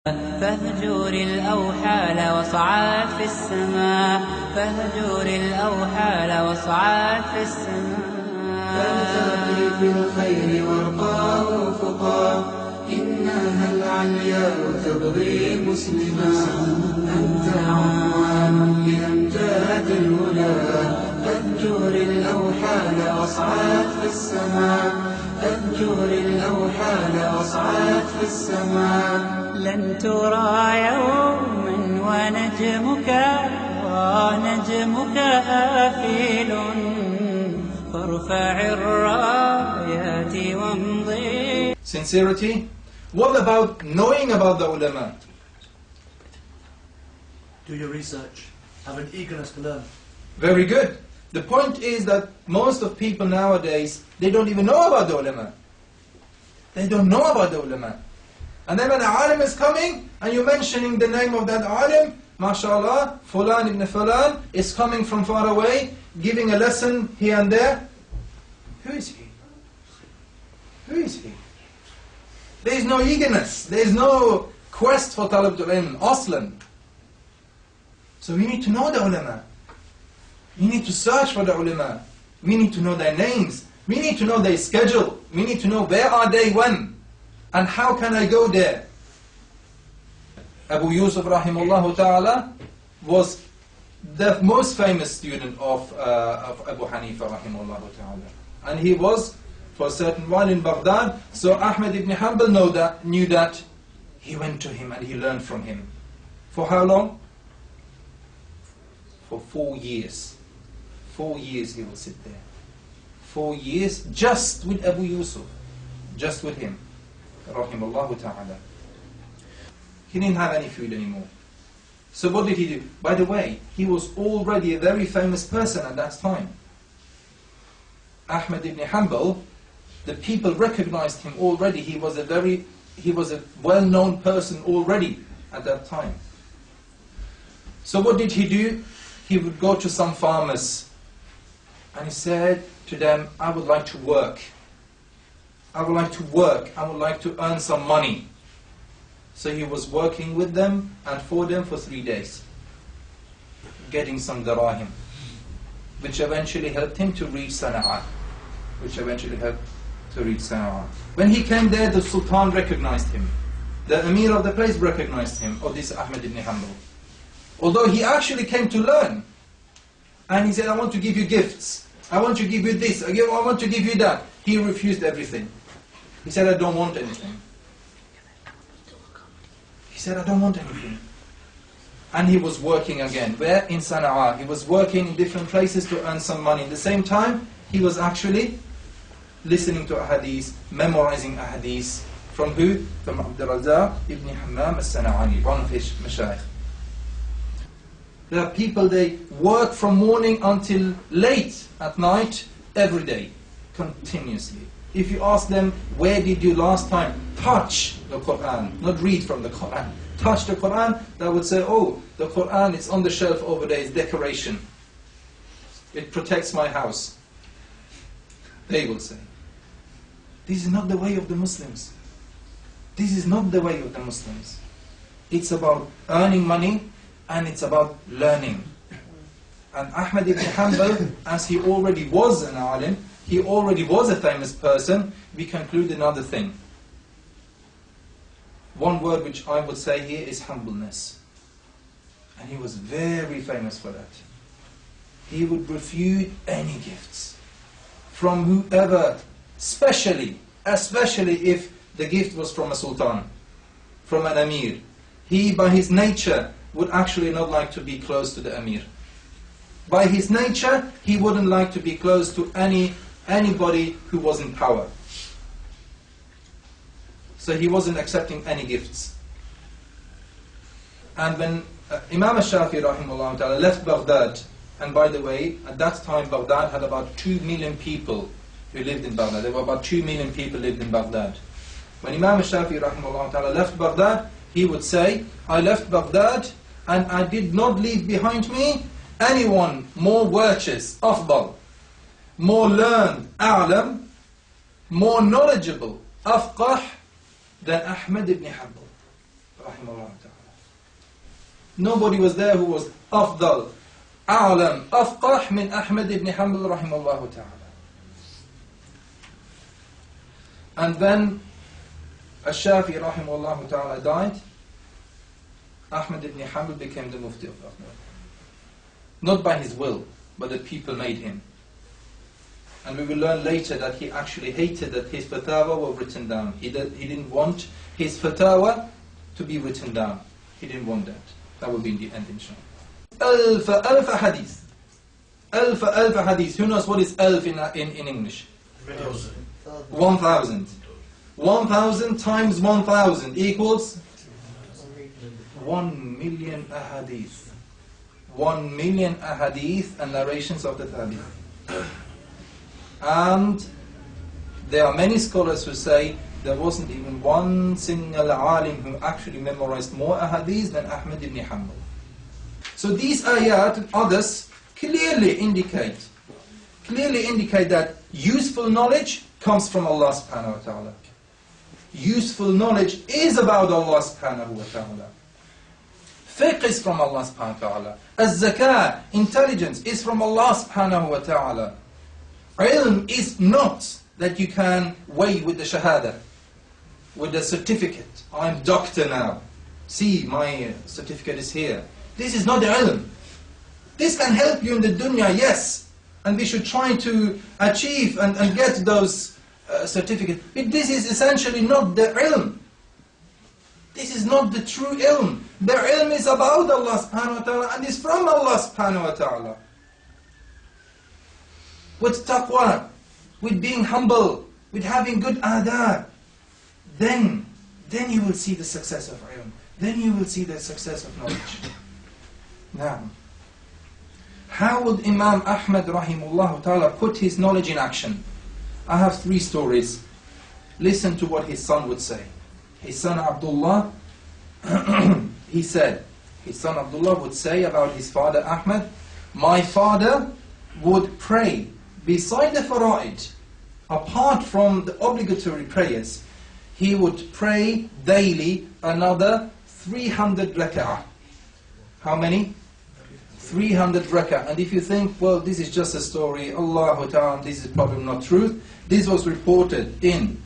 فاهجر الأوحال وصعد في السماء فاهجر الأوحال وصعد في السماء فارتقي في الخير وارقى أفقا إنها العلياء تبغي مسلما أنت عنوان لأمجاد الهدى فاهجر الأوحال واصعد في السماء فاهجر الأوحال واصعد في السماء لن ترى يوما ونجمك آفل فارفع الرايات وامضي. Sincerity. What about knowing about the ulama? Do your research. Have an eagerness to learn. Very good. The point is that most of people nowadays, they don't even know about the ulama. They don't know about the ulama. And then when an alim is coming, and you're mentioning the name of that alim, mashallah, Fulan ibn Fulan is coming from far away, giving a lesson here and there. Who is he? Who is he? There is no eagerness. There is no quest for talab al-ilm, aslan. So we need to know the ulama. We need to search for the ulama. We need to know their names. We need to know their schedule. We need to know where are they when. And how can I go there? Abu Yusuf rahimahullah ta'ala was the most famous student of Abu Hanifa rahimahullah ta'ala. And he was for a certain while in Baghdad. So Ahmed ibn Hanbal knew that. He went to him and he learned from him. For how long? For 4 years. 4 years he will sit there. 4 years just with Abu Yusuf. Just with him. Rahimahullah ta'ala. He didn't have any food anymore. So what did he do? By the way, he was already a very famous person at that time. Ahmed ibn Hanbal, the people recognized him already. He was a well-known person already at that time. So what did he do? He would go to some farmers and he said to them, I would like to work. I would like to work. I would like to earn some money. So he was working with them and for them for 3 days, getting some darahim, which eventually helped him to reach Sana'a. When he came there, the Sultan recognized him. The Emir of the place recognized him, or this Ahmed ibn Hanbal. Although he actually came to learn. And he said, I want to give you gifts. I want to give you this. I want to give you that. He refused everything. He said, I don't want anything. He said, I don't want anything. And he was working again. Where? In Sana'a. He was working in different places to earn some money. At the same time, he was actually listening to ahadith, memorizing ahadith. From who? From Abd al-Razzaq ibn Hammam al-Sana'ani, one of his mashayikh. There are people, they work from morning until late at night, every day, continuously. If you ask them, where did you last time touch the Quran, not read from the Quran, touch the Quran, they would say, oh, the Quran is on the shelf over there, it's decoration. It protects my house. They will say. This is not the way of the Muslims. This is not the way of the Muslims. It's about earning money and it's about learning. And Ahmed ibn Hanbal, as he already was an alim, he already was a famous person, we conclude another thing. One word which I would say here is humbleness. And he was very famous for that. He would refuse any gifts from whoever, especially if the gift was from a sultan, from an emir. He, by his nature, would actually not like to be close to the emir. By his nature, he wouldn't like to be close to anybody who was in power. So he wasn't accepting any gifts. And when Imam al-Shafi'i rahimahullah ta'ala left Baghdad, and by the way, at that time Baghdad had about 2 million people who lived in Baghdad. There were about 2 million people lived in Baghdad. When Imam al-Shafi'i rahimahullah ta'ala left Baghdad, he would say, I left Baghdad and I did not leave behind me anyone more virtuous, afdal, more learned, a'lam, more knowledgeable, afqah, than Ahmed ibn Hanbal. rahimahullah ta'ala. Nobody was there who was afdal, a'lam, afqah min Ahmed ibn Hanbal rahimahullah ta'ala. And then al-Shafi'i rahimahullah ta'ala died. Ahmed ibn Hanbal became the mufti of Baghdad. Not by his will, but the people made him. And we will learn later that he actually hated that his fatwa were written down. He didn't want his fatwa to be written down. He didn't want that. That will be in the end, inshallah. Alf hadith. Alf hadith. Who knows what is alf in English? 1,000. 1,000 times 1,000 equals 1 million ahadith. 1 million ahadith and narrations of the tabi'in. And there are many scholars who say there wasn't even one single alim who actually memorized more ahadith than Ahmed ibn Hanbal. So these ayat and others clearly indicate that useful knowledge comes from Allah subhanahu wa ta'ala. Useful knowledge is about Allah subhanahu wa ta'ala. Fiqh is from Allah subhanahu wa ta'ala. Az-zakah, intelligence, is from Allah subhanahu wa ta'ala. Ilm is not that you can weigh with the shahada, with the certificate. I'm doctor now. See, my certificate is here. This is not the ilm. This can help you in the dunya, yes. And we should try to achieve and get those certificates. But this is essentially not the ilm. This is not the true ilm. The ilm is about Allah subhanahu wa ta'ala and is from Allah subhanahu wa ta'ala. With taqwa, with being humble, with having good adab, then you will see the success of ilm. Then you will see the success of knowledge. Now, how would Imam Ahmed rahimahullah ta'ala put his knowledge in action? I have 3 stories. Listen to what his son would say. His son Abdullah, he said, his son Abdullah would say about his father Ahmed, my father would pray beside the fara'id, apart from the obligatory prayers, he would pray daily another 300 rak'ah. How many? 300 rak'ah. And if you think, well, this is just a story, Allahu Ta'ala, this is probably not truth, this was reported in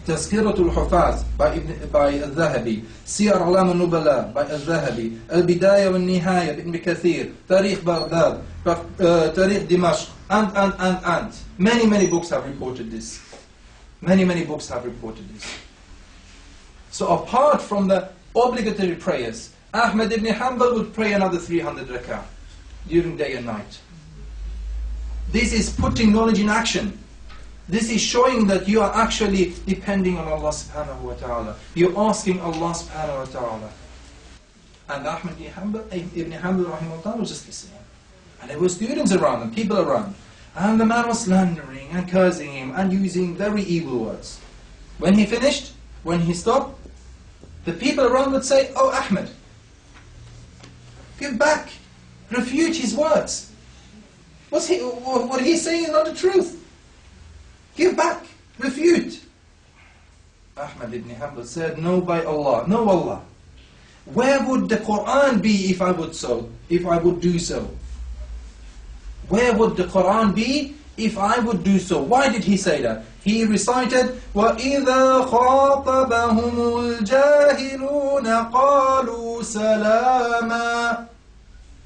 Tazkiratul Hufaz by al-Dhahabi, Siyar Alam al-Nubala by al-Dhahabi, Al-Bidayah wal-Nihaya by Ibn Kathir, Tarikh Baghdad, Tarikh Dimashq, and. Many books have reported this. Many books have reported this. So apart from the obligatory prayers, Ahmed ibn Hanbal would pray another 300 rak'ah during day and night. This is putting knowledge in action. This is showing that you are actually depending on Allah subhanahu wa ta'ala. You're asking Allah subhanahu wa ta'ala. And Ahmed ibn Hanbal rahimahullah was just listening. And there were students around and people around. And the man was slandering and cursing him and using very evil words. When he finished, when he stopped, the people around would say, oh Ahmed, give back, refute his words. What he's saying is not the truth. Give back, refute. Ahmed ibn Hanbal said, no by Allah, no Allah. Where would the Quran be if I would do so? Where would the Quran be if I would do so? Why did he say that? He recited, وَإِذَا خَاطَبَهُمُ الْجَاهِلُونَ قَالُوا سَلَامًا.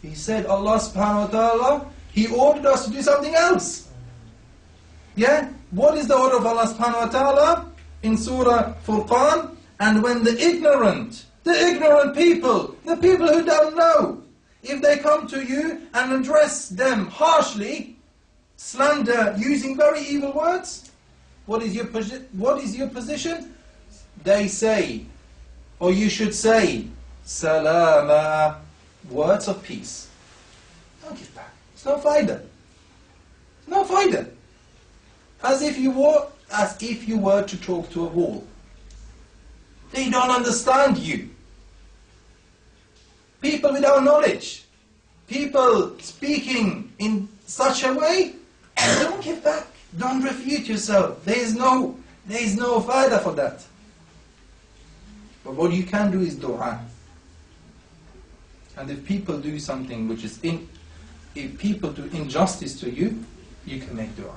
He said, Allah subhanahu wa ta'ala, He ordered us to do something else. Yeah? What is the order of Allah subhanahu wa ta'ala? In Surah Furqan, and when the ignorant people, the people who don't know, if they come to you and address them harshly, slander, using very evil words, what is your position? They say, or you should say, salama, words of peace. Don't give back. It's no faidah. No faidah. As if you were to talk to a wall. They don't understand you. People without knowledge, people speaking in such a way, don't give back. Don't refute yourself. There is no faidah for that. But what you can do is dua. And if people do something which is if people do injustice to you, you can make dua.